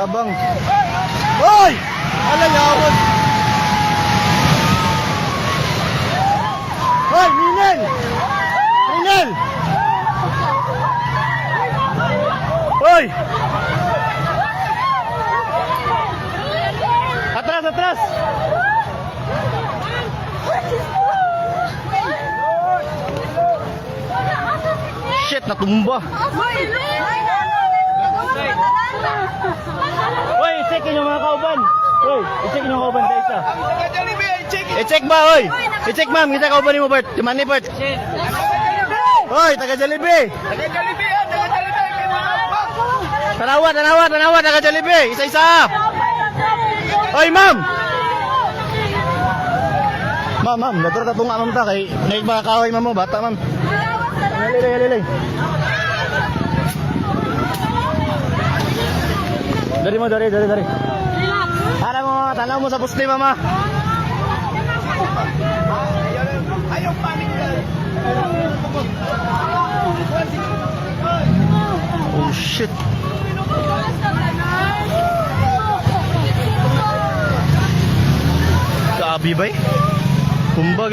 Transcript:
Yabang. Hoy! Ala yawon. Hoy, Minel! Minel! Hoy! Atras, atras! Shit, natumba. Hoy, i-check yung mga kauban. Hoy, i-check yung mga kauban sa isa. I-check ba, hoy? I-check ma'am, kita kauban mo, Bert. Di man ni Bert. Hoy, taga Jollibee. Tanawa, tanawa, tanawa, taga Jollibee. Isa-isa. Hoy, ma'am. Ma'am, ma'am, dapat tatunga ma'am ta kay naik mga kahoy ma'am mo, bata ma'am. Lili. Dari mo, dari. Para mo, tanaw mo sa puste mama. Ayaw panik. Oh shit. Kabi bay? Kumbag